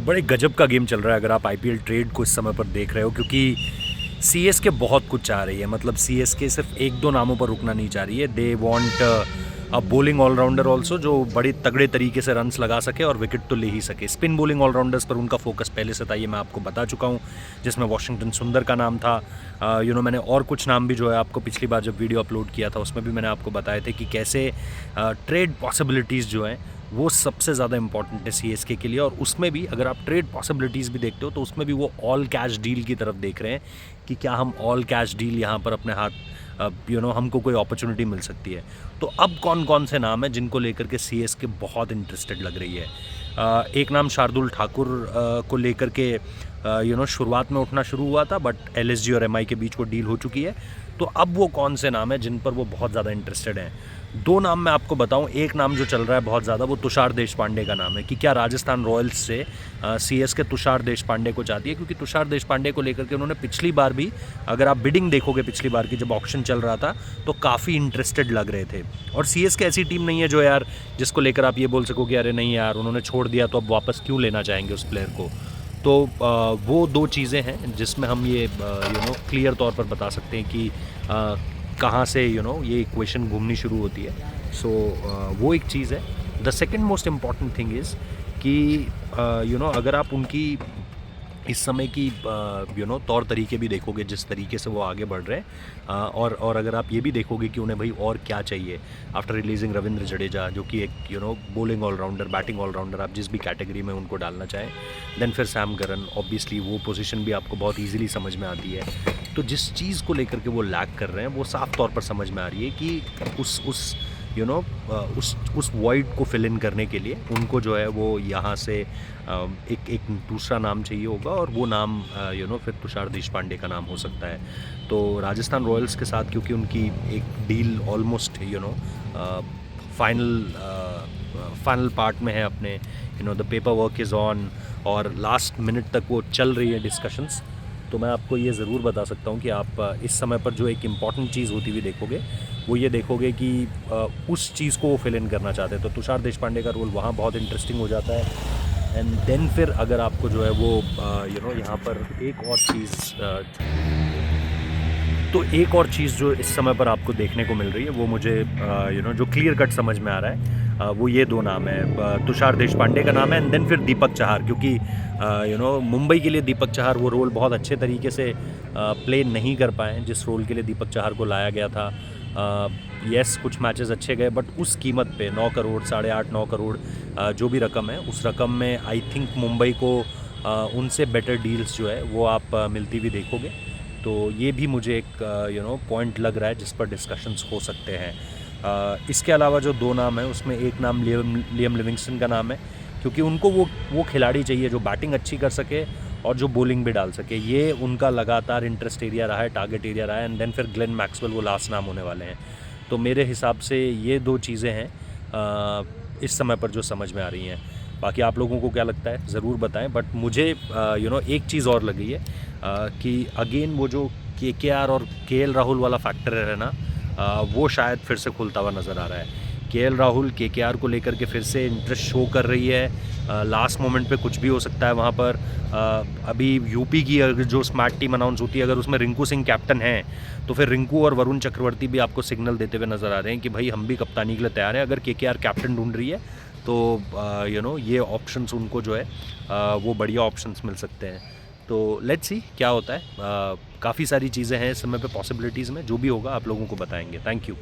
बड़े गजब का गेम चल रहा है अगर आप आईपीएल ट्रेड को इस समय पर देख रहे हो, क्योंकि सीएसके बहुत कुछ चाह रही है। मतलब सीएसके सिर्फ एक दो नामों पर रुकना नहीं चाह रही है। They want a bowling all-rounder also जो बड़े तगड़े तरीके से रन्स लगा सके और विकेट तो ले ही सके। स्पिन बॉलिंग ऑलराउंडर्स पर उनका फोकस पहले से था, ये मैं आपको बता चुका हूँ, जिसमें वॉशिंगटन सुंदर का नाम था। मैंने और कुछ नाम भी जो है आपको पिछली बार जब वीडियो अपलोड किया था उसमें भी मैंने आपको बताए थे कि कैसे ट्रेड पॉसिबिलिटीज़ जो हैं वो सबसे ज़्यादा इंपॉर्टेंट है सीएसके के लिए। और उसमें भी अगर आप ट्रेड पॉसिबिलिटीज़ भी देखते हो तो उसमें भी वो ऑल कैश डील की तरफ देख रहे हैं कि क्या हम ऑल कैश डील यहाँ पर अपने हाथ हमको कोई अपॉर्चुनिटी मिल सकती है। तो अब कौन कौन से नाम हैं जिनको लेकर के सीएसके बहुत इंटरेस्टेड लग रही है। एक नाम शार्दुल ठाकुर को लेकर के शुरुआत में उठना शुरू हुआ था, बट एलएसजी और एमआई के बीच वो डील हो चुकी है। तो अब वो कौन से नाम हैं जिन पर वो बहुत ज़्यादा इंटरेस्टेड हैं। दो नाम मैं आपको बताऊं। एक नाम जो चल रहा है बहुत ज़्यादा वो तुषार देशपांडे का नाम है कि क्या राजस्थान रॉयल्स से सीएसके तुषार देशपांडे को चाहती है, क्योंकि तुषार देशपांडे को लेकर के उन्होंने पिछली बार भी, अगर आप बिडिंग देखोगे पिछली बार की जब ऑक्शन चल रहा था तो काफ़ी इंटरेस्टेड लग रहे थे। और सीएसके ऐसी टीम नहीं है जो यार जिसको लेकर आप ये बोल सको कि अरे नहीं यार उन्होंने छोड़ दिया तो अब वापस क्यों लेना चाहेंगे उस प्लेयर को। तो वो दो चीज़ें हैं जिसमें हम ये क्लियर तौर पर बता सकते हैं कि कहाँ से ये इक्वेशन घूमनी शुरू होती है। सो वो एक चीज़ है। The second most important thing is कि अगर आप उनकी इस समय की तौर तरीके भी देखोगे जिस तरीके से वो आगे बढ़ रहे हैं, और अगर आप ये भी देखोगे कि उन्हें भाई और क्या चाहिए आफ्टर रिलीजिंग रविंद्र जडेजा, जो कि एक बॉलिंग ऑलराउंडर, बैटिंग ऑलराउंडर, आप जिस भी कैटेगरी में उनको डालना चाहें। देन फिर सैम करन, ऑब्वियसली वो पोजीशन भी आपको बहुत ईजिली समझ में आती है। तो जिस चीज़ को लेकर के वो लैक कर रहे हैं वो साफ तौर पर समझ में आ रही है कि उस वॉइड को फिल इन करने के लिए उनको जो है वो यहाँ से एक दूसरा नाम चाहिए होगा, और वो नाम फिर तुषार देशपांडे का नाम हो सकता है। तो राजस्थान रॉयल्स के साथ क्योंकि उनकी एक डील ऑलमोस्ट फाइनल पार्ट में है अपने, the paper work is on और लास्ट मिनट तक वो चल रही है डिस्कशंस। तो मैं आपको ये ज़रूर बता सकता हूँ कि आप इस समय पर जो एक इम्पॉर्टेंट चीज़ होती हुई देखोगे वो ये देखोगे कि उस चीज़ को वो फिल इन करना चाहते हैं। तो तुषार देशपांडे का रोल वहाँ बहुत इंटरेस्टिंग हो जाता है। एंड देन फिर अगर आपको जो है वो यहाँ पर एक और चीज़ जो इस समय पर आपको देखने को मिल रही है वो मुझे जो क्लियर कट समझ में आ रहा है, वो ये दो नाम है। तुषार देशपांडे का नाम है एंड देन फिर दीपक चाहर, क्योंकि मुंबई के लिए दीपक चाहर वो रोल बहुत अच्छे तरीके से प्ले नहीं कर पाए जिस रोल के लिए दीपक चाहर को लाया गया था। यस, कुछ मैचेस अच्छे गए, बट उस कीमत पे 9 करोड़, 8.5 9 करोड़ जो भी रकम है, उस रकम में आई थिंक मुंबई को उनसे बेटर डील्स जो है वो आप मिलती हुई देखोगे। तो ये भी मुझे एक पॉइंट लग रहा है जिस पर डिस्कशंस हो सकते हैं। इसके अलावा जो दो नाम है उसमें एक नाम लियम लिविंगस्टन का नाम है, क्योंकि उनको वो खिलाड़ी चाहिए जो बैटिंग अच्छी कर सके और जो बॉलिंग भी डाल सके। ये उनका लगातार इंटरेस्ट एरिया रहा है, टारगेट एरिया रहा है। एंड देन फिर ग्लेन मैक्सवेल वो लास्ट नाम होने वाले हैं। तो मेरे हिसाब से ये दो चीज़ें हैं इस समय पर जो समझ में आ रही हैं। बाकी आप लोगों को क्या लगता है ज़रूर बताएं, बट मुझे एक चीज़ और लगी है कि अगेन वो जो केकेआर और केएल राहुल वाला फैक्टर है ना, वो शायद फिर से खुलता हुआ नज़र आ रहा है। केएल राहुल केकेआर को लेकर के फिर से इंटरेस्ट शो कर रही है। लास्ट मोमेंट पे कुछ भी हो सकता है वहाँ पर। अभी यूपी की अगर जो स्मार्ट टीम अनाउंस होती है, अगर उसमें रिंकू सिंह कैप्टन हैं तो फिर रिंकू और वरुण चक्रवर्ती भी आपको सिग्नल देते हुए नज़र आ रहे हैं कि भाई हम भी कप्तानी के लिए तैयार हैं। अगर केकेआर कैप्टन ढूंढ रही है तो ये ऑप्शंस उनको जो है वो बढ़िया ऑप्शंस मिल सकते हैं। तो लेट्स सी क्या होता है। काफ़ी सारी चीज़ें हैं इस समय पे पॉसिबिलिटीज़ में, जो भी होगा आप लोगों को बताएंगे। Thank you.